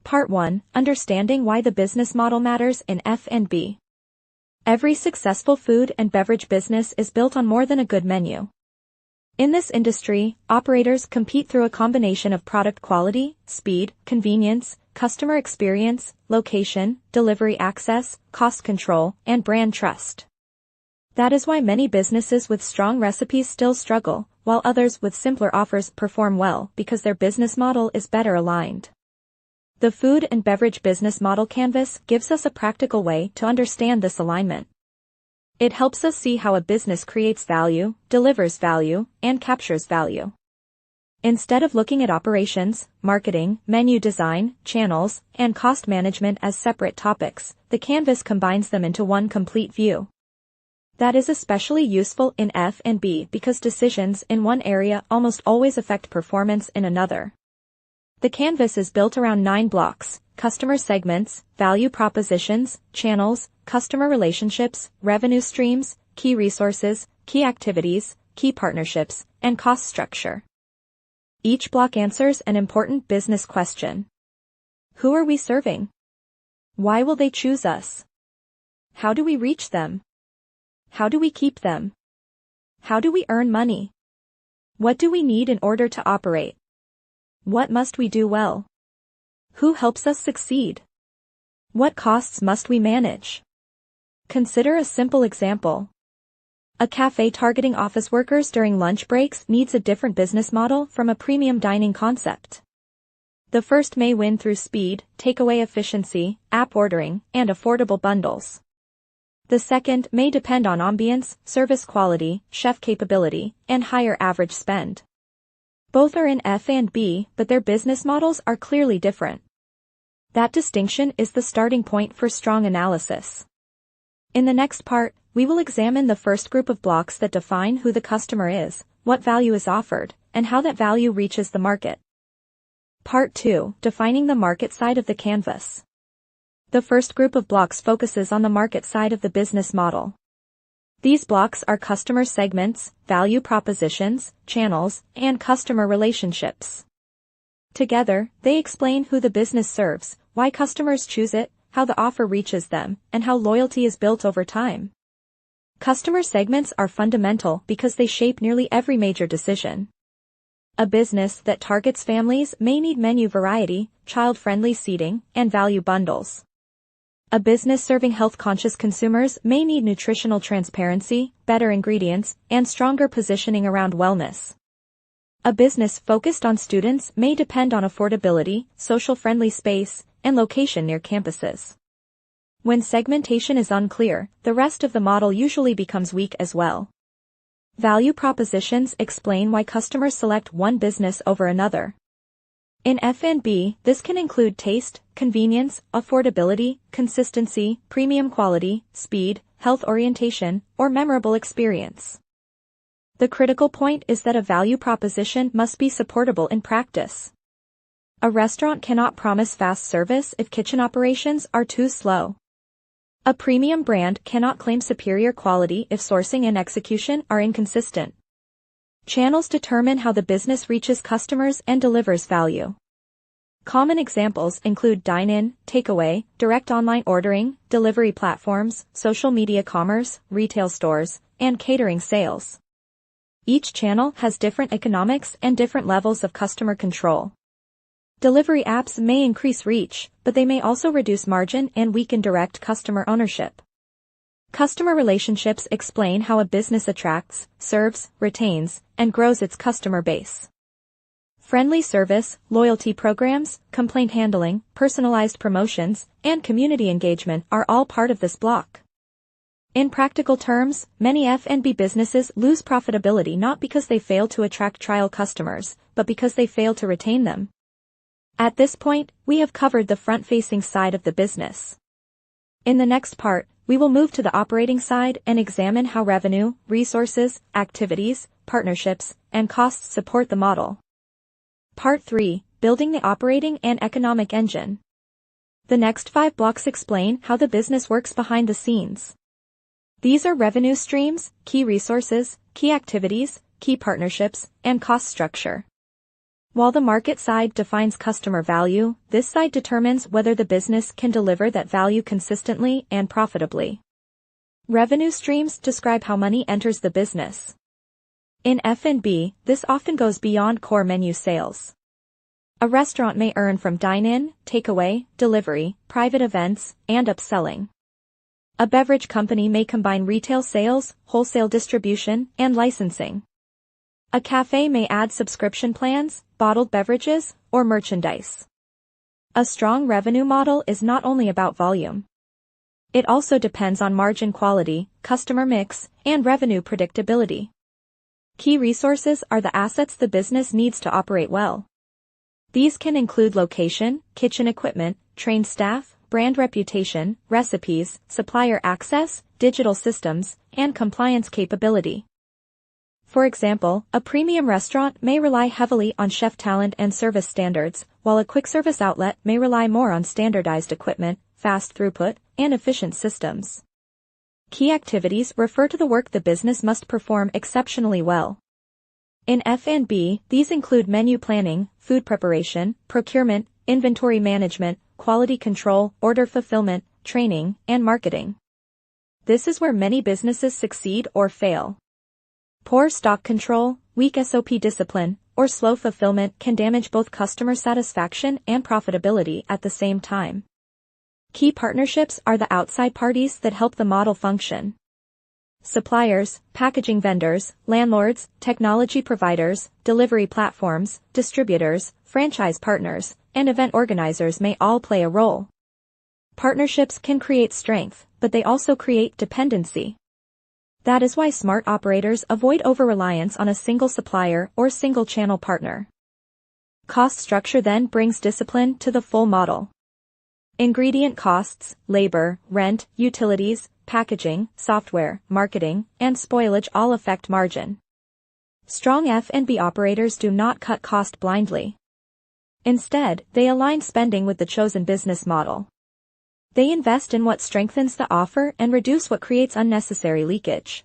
Part 1. Understanding why the business model matters in F&B. Every successful food and beverage business is built on more than a good menu. In this industry, operators compete through a combination of product quality, speed, convenience, customer experience, location, delivery access, cost control, and brand trust. That is why many businesses with strong recipes still struggle, while others with simpler offers perform well because their business model is better aligned. The food and beverage business model canvas gives us a practical way to understand this alignment. It helps us see how a business creates value, delivers value, and captures value. Instead of looking at operations, marketing, menu design, channels, and cost management as separate topics, the canvas combines them into one complete view. That is especially useful in F&B because decisions in one area almost always affect performance in another. The canvas is built around 9 blocks: customer segments, value propositions, channels, customer relationships, revenue streams, key resources, key activities, key partnerships, and cost structure. Each block answers an important business question. Who are we serving? Why will they choose us? How do we reach them? How do we keep them? How do we earn money? What do we need in order to operate? What must we do well? Who helps us succeed? What costs must we manage? Consider a simple example. A cafe targeting office workers during lunch breaks needs a different business model from a premium dining concept. The first may win through speed, takeaway efficiency, app ordering, and affordable bundles. The second may depend on ambience, service quality, chef capability, and higher average spend. Both are in F&B, but their business models are clearly different. That distinction is the starting point for strong analysis. In the next part, we will examine the first group of blocks that define who the customer is, what value is offered, and how that value reaches the market. Part 2. Defining the market side of the canvas. The first group of blocks focuses on the market side of the business model. These blocks are customer segments, value propositions, channels, and customer relationships. Together, they explain who the business serves, why customers choose it, how the offer reaches them, and how loyalty is built over time. Customer segments are fundamental because they shape nearly every major decision. A business that targets families may need menu variety, child-friendly seating, and value bundles. A business serving health-conscious consumers may need nutritional transparency, better ingredients, and stronger positioning around wellness. A business focused on students may depend on affordability, social-friendly space, and location near campuses. When segmentation is unclear, the rest of the model usually becomes weak as well. Value propositions explain why customers select one business over another. In F&B, this can include taste, convenience, affordability, consistency, premium quality, speed, health orientation, or memorable experience. The critical point is that a value proposition must be supportable in practice. A restaurant cannot promise fast service if kitchen operations are too slow. A premium brand cannot claim superior quality if sourcing and execution are inconsistent. Channels determine how the business reaches customers and delivers value. Common examples include dine-in, takeaway, direct online ordering, delivery platforms, social media commerce, retail stores, and catering sales. Each channel has different economics and different levels of customer control. Delivery apps may increase reach, but they may also reduce margin and weaken direct customer ownership. Customer relationships explain how a business attracts, serves, retains, and grows its customer base. Friendly service, loyalty programs, complaint handling, personalized promotions, and community engagement are all part of this block. In practical terms, many F&B businesses lose profitability not because they fail to attract trial customers, but because they fail to retain them. At this point, we have covered the front-facing side of the business. In the next part, we will move to the operating side and examine how revenue, resources, activities, partnerships, and costs support the model. Part 3. Building the operating and economic engine. The next 5 blocks explain how the business works behind the scenes. These are revenue streams, key resources, key activities, key partnerships, and cost structure. While the market side defines customer value, this side determines whether the business can deliver that value consistently and profitably. Revenue streams describe how money enters the business. In F&B, this often goes beyond core menu sales. A restaurant may earn from dine-in, takeaway, delivery, private events, and upselling. A beverage company may combine retail sales, wholesale distribution, and licensing. A cafe may add subscription plans, bottled beverages, or merchandise. A strong revenue model is not only about volume. It also depends on margin quality, customer mix, and revenue predictability. Key resources are the assets the business needs to operate well. These can include location, kitchen equipment, trained staff, brand reputation, recipes, supplier access, digital systems, and compliance capability. For example, a premium restaurant may rely heavily on chef talent and service standards, while a quick-service outlet may rely more on standardized equipment, fast throughput, and efficient systems. Key activities refer to the work the business must perform exceptionally well. In F&B, these include menu planning, food preparation, procurement, inventory management, quality control, order fulfillment, training, and marketing. This is where many businesses succeed or fail. Poor stock control, weak SOP discipline, or slow fulfillment can damage both customer satisfaction and profitability at the same time. Key partnerships are the outside parties that help the model function. Suppliers, packaging vendors, landlords, technology providers, delivery platforms, distributors, franchise partners, and event organizers may all play a role. Partnerships can create strength, but they also create dependency. That is why smart operators avoid over-reliance on a single supplier or single-channel partner. Cost structure then brings discipline to the full model. Ingredient costs, labor, rent, utilities, packaging, software, marketing, and spoilage all affect margin. Strong F&B operators do not cut cost blindly. Instead, they align spending with the chosen business model. They invest in what strengthens the offer and reduce what creates unnecessary leakage.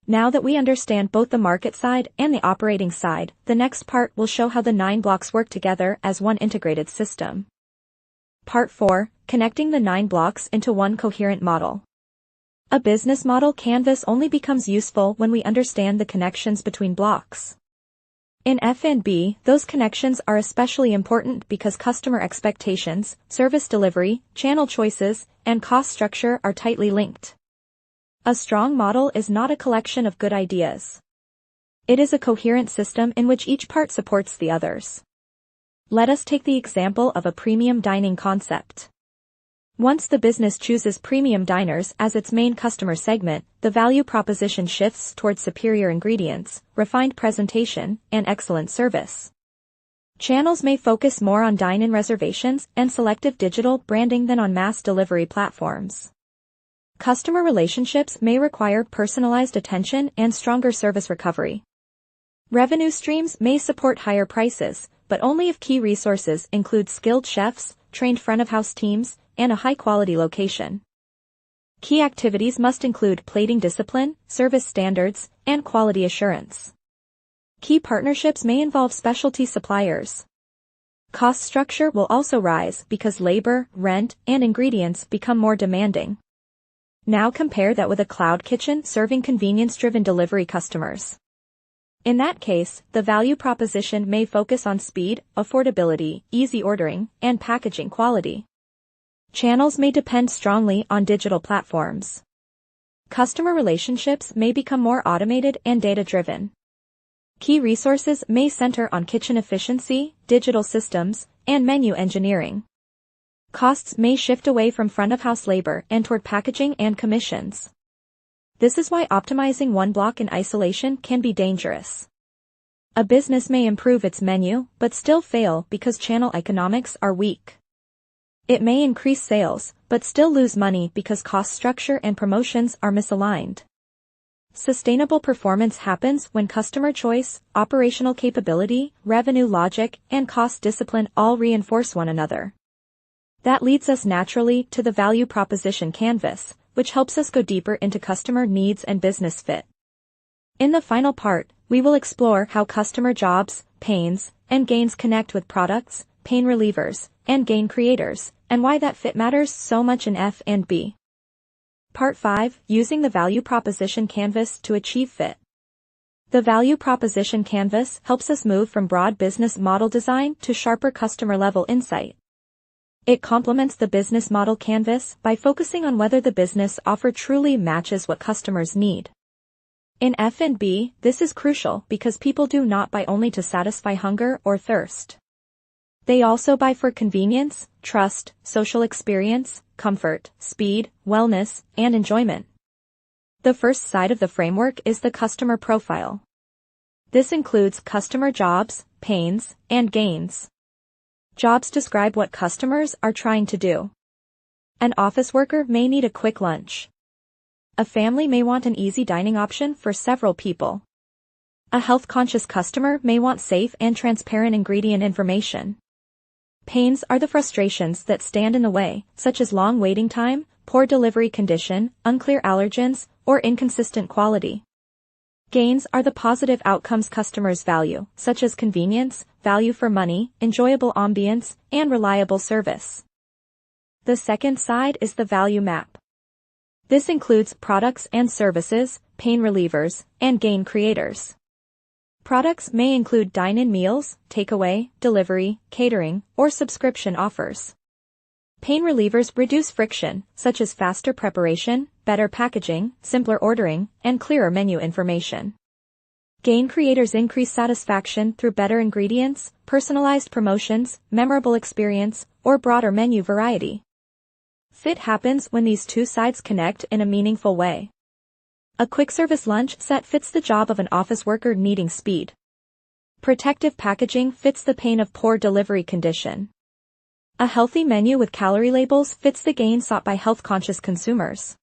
Now that we understand both the market side and the operating side, the next part will show how the 9 blocks work together as one integrated system. Part 4, Connecting the 9 blocks into one coherent model. A business model canvas only becomes useful when we understand the connections between blocks. In F&B, those connections are especially important because customer expectations, service delivery, channel choices, and cost structure are tightly linked. A strong model is not a collection of good ideas. It is a coherent system in which each part supports the others. Let us take the example of a premium dining concept. Once the business chooses premium diners as its main customer segment, the value proposition shifts towards superior ingredients, refined presentation, and excellent service. Channels may focus more on dine-in reservations and selective digital branding than on mass delivery platforms. Customer relationships may require personalized attention and stronger service recovery. Revenue streams may support higher prices, but only if key resources include skilled chefs, trained front-of-house teams, and a high-quality location. Key activities must include plating discipline, service standards, and quality assurance. Key partnerships may involve specialty suppliers. Cost structure will also rise because labor, rent, and ingredients become more demanding. Now compare that with a cloud kitchen serving convenience-driven delivery customers. In that case, the value proposition may focus on speed, affordability, easy ordering, and packaging quality. Channels may depend strongly on digital platforms. Customer relationships may become more automated and data-driven. Key resources may center on kitchen efficiency, digital systems, and menu engineering. Costs may shift away from front-of-house labor and toward packaging and commissions. This is why optimizing one block in isolation can be dangerous. A business may improve its menu, but still fail because channel economics are weak. It may increase sales, but still lose money because cost structure and promotions are misaligned. Sustainable performance happens when customer choice, operational capability, revenue logic, and cost discipline all reinforce one another. That leads us naturally to the value proposition canvas, which helps us go deeper into customer needs and business fit. In the final part, we will explore how customer jobs, pains, and gains connect with products, pain relievers, and gain creators, and why that fit matters so much in F&B. Part 5. Using the Value Proposition Canvas to Achieve Fit. The Value Proposition Canvas helps us move from broad business model design to sharper customer-level insight. It complements the business model canvas by focusing on whether the business offer truly matches what customers need. In F&B, this is crucial because people do not buy only to satisfy hunger or thirst. They also buy for convenience, trust, social experience, comfort, speed, wellness, and enjoyment. The first side of the framework is the customer profile. This includes customer jobs, pains, and gains. Jobs describe what customers are trying to do. An office worker may need a quick lunch. A family may want an easy dining option for several people. A health-conscious customer may want safe and transparent ingredient information. Pains are the frustrations that stand in the way, such as long waiting time, poor delivery condition, unclear allergens, or inconsistent quality. Gains are the positive outcomes customers value, such as convenience, value for money, enjoyable ambience, and reliable service. The second side is the value map. This includes products and services, pain relievers, and gain creators. Products may include dine-in meals, takeaway, delivery, catering, or subscription offers. Pain relievers reduce friction, such as faster preparation, better packaging, simpler ordering, and clearer menu information. Gain creators increase satisfaction through better ingredients, personalized promotions, memorable experience, or broader menu variety. Fit happens when these two sides connect in a meaningful way. A quick-service lunch set fits the job of an office worker needing speed. Protective packaging fits the pain of poor delivery condition. A healthy menu with calorie labels fits the gain sought by health-conscious consumers.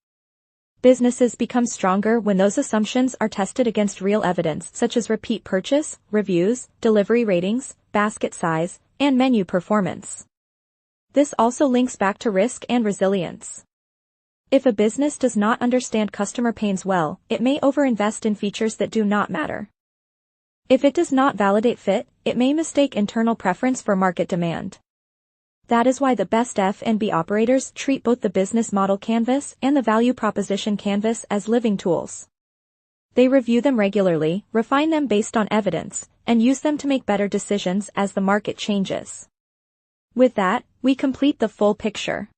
Businesses become stronger when those assumptions are tested against real evidence such as repeat purchase, reviews, delivery ratings, basket size, and menu performance. This also links back to risk and resilience. If a business does not understand customer pains well, it may overinvest in features that do not matter. If it does not validate fit, it may mistake internal preference for market demand. That is why the best F&B operators treat both the business model canvas and the value proposition canvas as living tools. They review them regularly, refine them based on evidence, and use them to make better decisions as the market changes. With that, we complete the full picture.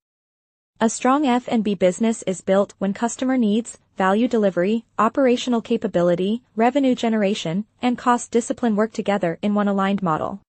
A strong F&B business is built when customer needs, value delivery, operational capability, revenue generation, and cost discipline work together in one aligned model.